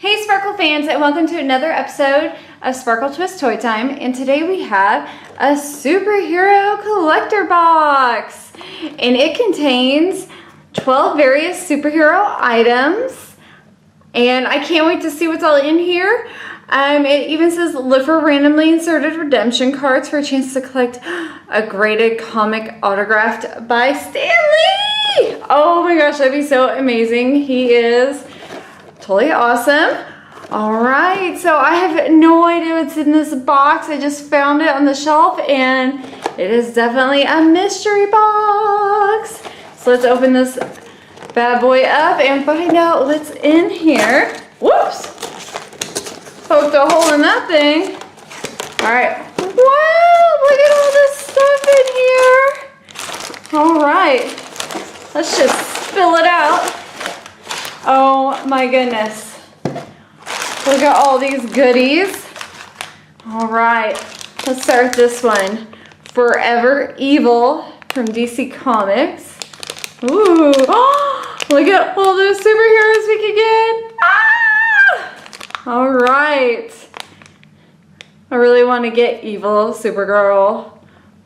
Hey Sparkle fans, and welcome to another episode of Sparkle Twist Toy Time. And today we have a superhero collector box. And it contains 12 various superhero items. And I can't wait to see what's all in here. It even says look for randomly inserted redemption cards for a chance to collect a graded comic autographed by Stan Lee. Oh my gosh, that'd be so amazing. He is totally awesome. All right, so I have no idea what's in this box. I just found it on the shelf and it is definitely a mystery box. So let's open this bad boy up and find out what's in here. Whoops, poked a hole in that thing. All right, wow, look at all this stuff in here. All right, let's just spill it out. Oh my goodness. Look at all these goodies. All right, let's start with this one. Forever Evil from DC Comics. Ooh, oh, look at all those superheroes we could get. Ah! All right. I really want to get Evil, Supergirl.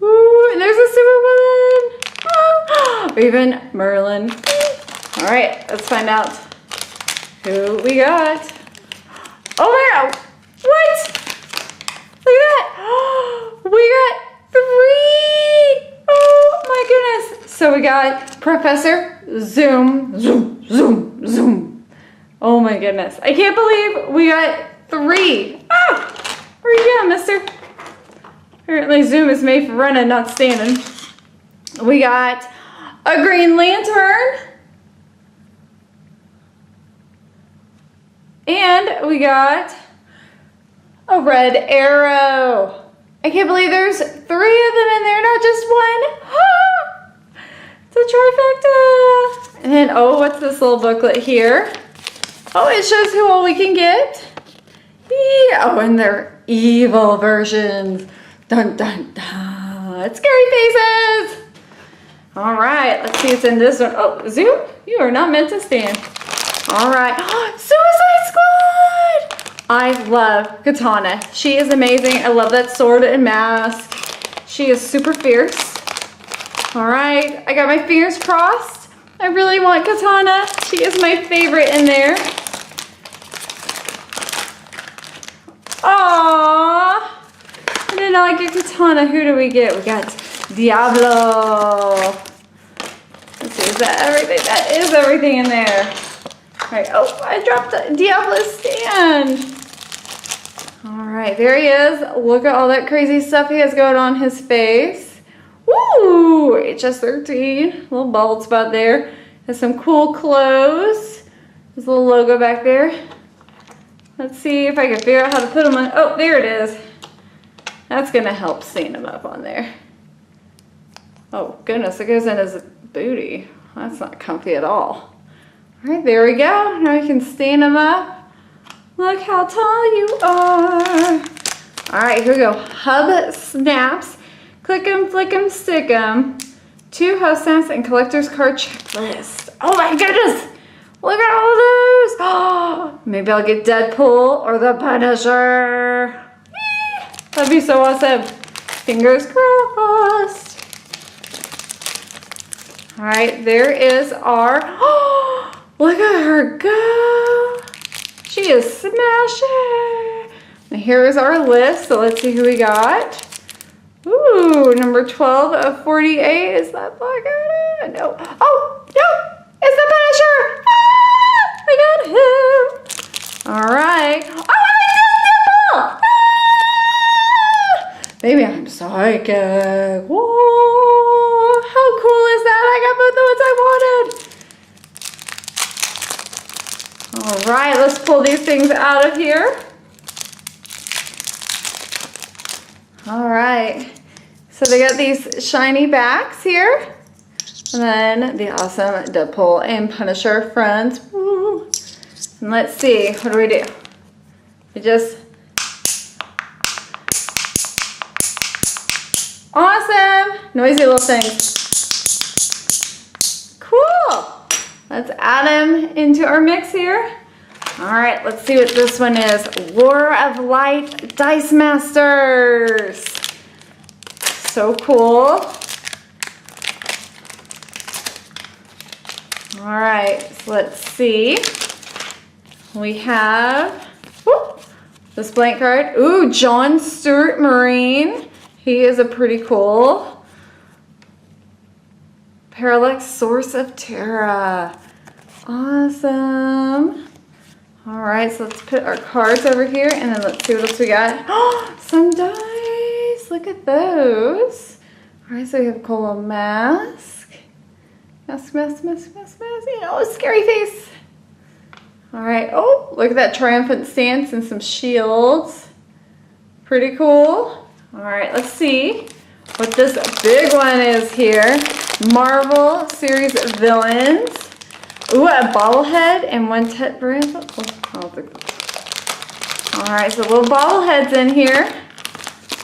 Ooh, and there's a Superwoman. Ah, or even Merlin. All right, let's find out who we got. Oh my god, what? Look at that. We got 3. Oh my goodness. So we got Professor Zoom. Zoom. Oh my goodness. I can't believe we got 3. Ah, where are you going, mister? Apparently Zoom is made for running, not standing. We got a Green Lantern. And we got a Red Arrow. I can't believe there's 3 of them in there, not just one. Ah, it's a trifecta. And then, oh, what's this little booklet here? Oh, it shows who all we can get. Yeah. Oh, and they're evil versions. Dun, dun, dun. Scary faces. All right, let's see what's in this one. Oh, Zoom, you are not meant to stand. All right, Suicide Squad! I love Katana. She is amazing. I love that sword and mask. She is super fierce. All right, I got my fingers crossed. I really want Katana. She is my favorite in there. Aww. And then I get Katana. Who do we get? We got Diablo. Let's see, is that everything? That is everything in there. All right, oh, I dropped the Diablo stand. All right, there he is. Look at all that crazy stuff he has going on his face. Woo, HS13, little bald spot there. Has some cool clothes. His little logo back there. Let's see if I can figure out how to put him on. Oh, there it is. That's gonna help stand him up on there. Oh goodness, it goes in his booty. That's not comfy at all. All right, there we go. Now I can stand them up. Look how tall you are. All right, here we go. Hub snaps. Click them, flick them, stick them. 2 hub snaps and collector's card checklist. Oh my goodness. Look at all those. Oh, maybe I'll get Deadpool or the Punisher. That'd be so awesome. Fingers crossed. All right, there is our... Oh, look at her go. She is smashing. And here's our list. So let's see who we got. Ooh, number 12 of 48. Is that Black Adam? No. Oh, no. It's the Punisher. Ah, I got him. All right. Oh, I got Deadpool. Ah, maybe I'm psychic. Whoa. How cool is that? I got both the ones I wanted. All right, let's pull these things out of here. All right, so they got these shiny backs here. And then the awesome Deadpool and Punisher fronts. Woo. And let's see, what do we do? We just... Awesome! Noisy little things. Cool! Let's add them into our mix here. All right, let's see what this one is. War of Light Dice Masters. So cool. All right, so let's see. We have this blank card. Ooh, John Stewart Marine. He is a pretty cool. Parallax Source of Terra. Awesome. All right, so let's put our cards over here and then let's see what else we got. Oh, some dice. Look at those. All right, so we have a cool mask. Mask. You know, a scary face. All right. Oh, look at that triumphant stance and some shields. Pretty cool. All right, let's see what this big one is here. Marvel series villains. Ooh, a bobblehead and one Tet Brand. All right, so little bobbleheads in here.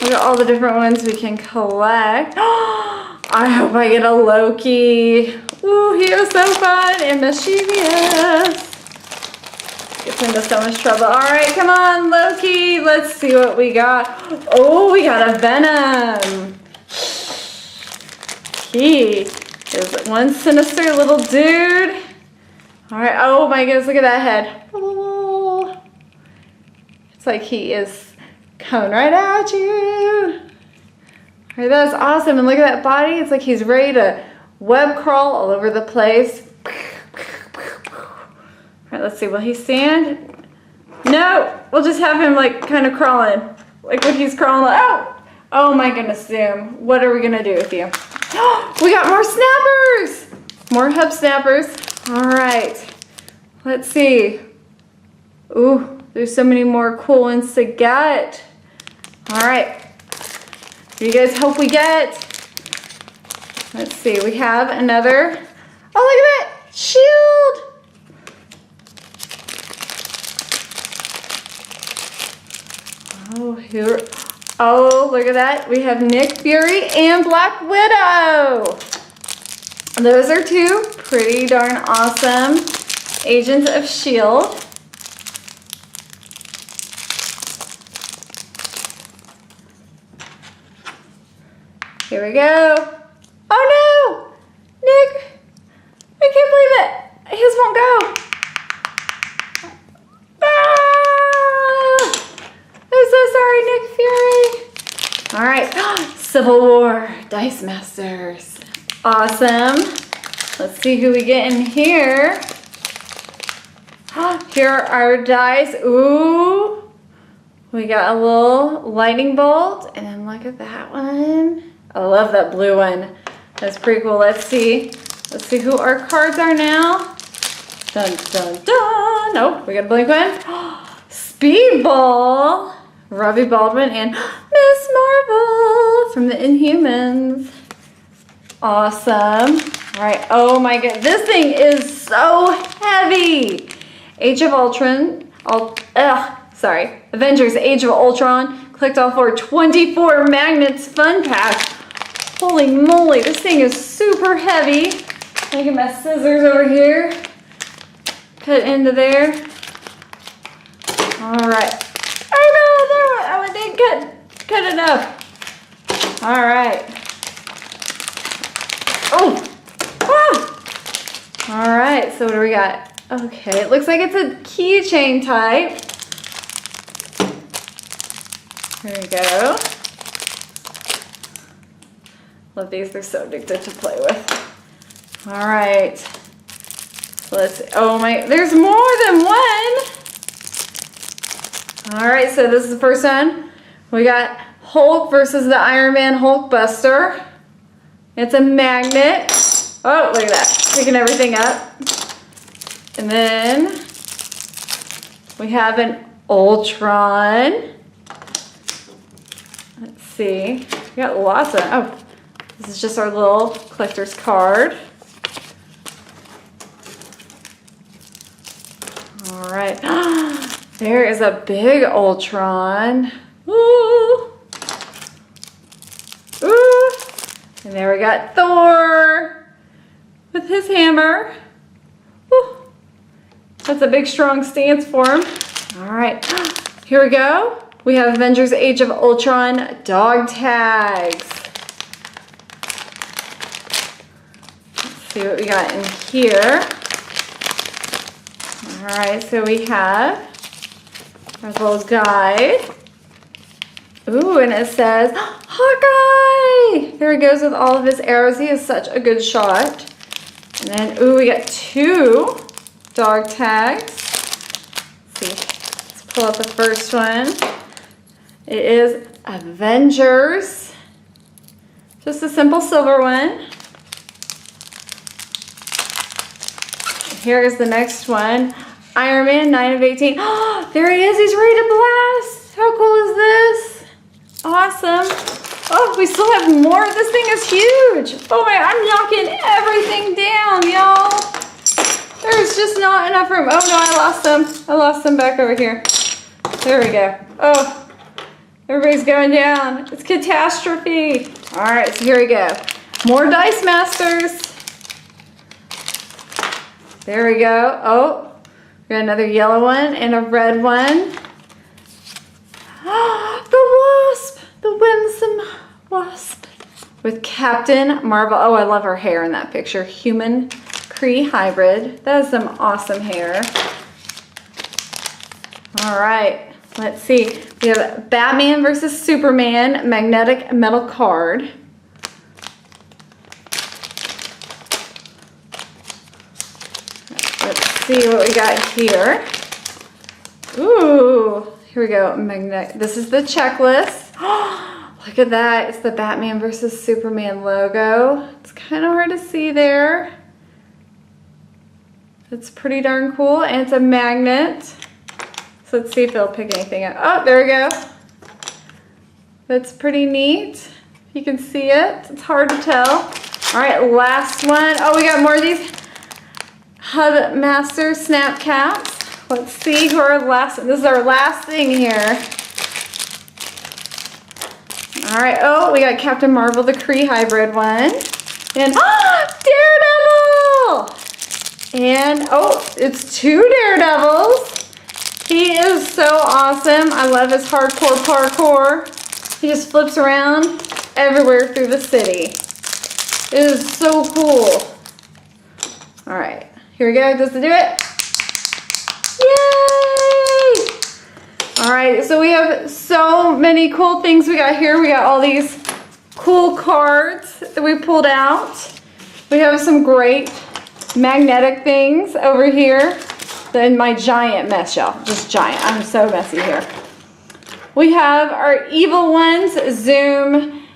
Look at all the different ones we can collect. I hope I get a Loki. Ooh, he was so fun and mischievous. Gets into so much trouble. All right, come on, Loki. Let's see what we got. Oh, we got a Venom. He is one sinister little dude. All right, oh my goodness, look at that head. Oh. It's like he is coming right at you. All right, that's awesome. And look at that body. It's like he's ready to web crawl all over the place. All right, let's see, will he stand? No, we'll just have him like kind of crawling. Like when he's crawling, oh my goodness, Zoom. What are we gonna do with you? We got more snappers! More hub snappers. All right, let's see. Ooh, there's so many more cool ones to get. All right, what do you guys hope we get? Let's see, we have another. Oh, look at that, shield. Oh, here. Oh, look at that. We have Nick Fury and Black Widow. Those are two pretty darn awesome Agents of S.H.I.E.L.D. Here we go. Oh no! Nick! I can't believe it! His won't go. Ah! I'm so sorry, Nick Fury. All right, Civil War Dice Masters. Awesome. Let's see who we get in here. Here are our dice. Ooh. We got a little lightning bolt. And then look at that one. I love that blue one. That's pretty cool. Let's see. Let's see who our cards are now. Dun, dun, dun. Nope, we got a blank one. Speedball. Robbie Baldwin and Miss Marvel from the Inhumans. Awesome. All right. Oh my god. This thing is so heavy. Age of Ultron. Avengers Age of Ultron. Clicked off for 24 magnets fun pack. Holy moly. This thing is super heavy. Let me get my scissors over here. Cut into there. All right. Oh no, I didn't cut enough. All right. Oh. Ah. All right, so what do we got? Okay, it looks like it's a keychain type. There we go. Love these, they're so addictive to play with. All right. So there's more than one. All right, so this is the first one. We got Hulk versus the Iron Man Hulkbuster. It's a magnet. Oh, look at that. Picking everything up. And then we have an Ultron. Let's see. We got lots of, this is just our little collector's card. All right. There is a big Ultron. Ooh. Ooh. And there we got Thor with his hammer. Ooh. That's a big, strong stance for him. All right, here we go. We have Avengers Age of Ultron dog tags. Let's see what we got in here. All right, so we have our little guide. Ooh, and it says, Hawkeye! There he goes with all of his arrows. He is such a good shot. And then, ooh, we got 2 dog tags. Let's see, let's pull out the first one. It is Avengers. Just a simple silver one. Here is the next one. Iron Man 9 of 18. Oh, there he is. He's ready to blast. How cool is this? Awesome. Oh, we still have more. This thing is huge. Oh my, I'm knocking everything down, y'all. There's just not enough room. Oh no, I lost them. I lost them back over here. There we go. Oh, everybody's going down. It's catastrophe. All right, so here we go. More Dice Masters. There we go. Oh, we got another yellow one and a red one. The Wasp, the winsome Wasp with Captain Marvel. Oh, I love her hair in that picture. Human Kree hybrid. That is some awesome hair. All right, let's see. We have Batman versus Superman magnetic metal card. Let's see what we got here. Ooh, here we go. This is the checklist. Look at that. It's the Batman versus Superman logo. It's kind of hard to see there. It's pretty darn cool. And it's a magnet. So let's see if it'll pick anything up. Oh, there we go. That's pretty neat. You can see it. It's hard to tell. All right, last one. Oh, we got more of these Hub Master Snap Caps. Let's see who our last, this is our last thing here. All right, oh, we got Captain Marvel, the Kree hybrid one. And, Daredevil! And, oh, it's 2 Daredevils. He is so awesome. I love his hardcore parkour. He just flips around everywhere through the city. It is so cool. All right, here we go. Does it do it? Yay! All right, so we have so many cool things we got here. We got all these cool cards that we pulled out. We have some great magnetic things over here. Then my giant mess, y'all. Just giant. I'm so messy here. We have our evil ones, Zoom,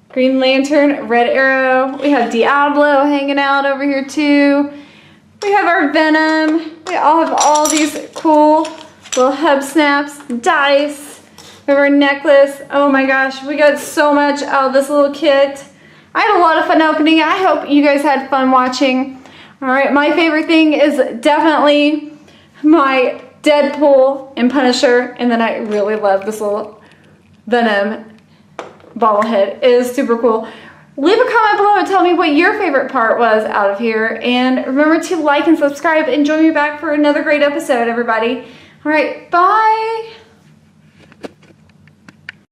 Green Lantern, Red Arrow. We have Diablo hanging out over here too. We have our Venom. We all have all these cool little hub snaps, dice. We have our necklace. Oh my gosh, we got so much out of this little kit. I had a lot of fun opening it. I hope you guys had fun watching. All right, my favorite thing is definitely my Deadpool and Punisher, and then I really love this little Venom bobblehead. It is super cool. Leave a comment below and tell me what your favorite part was out of here. And remember to like and subscribe and join me back for another great episode, everybody. All right, bye.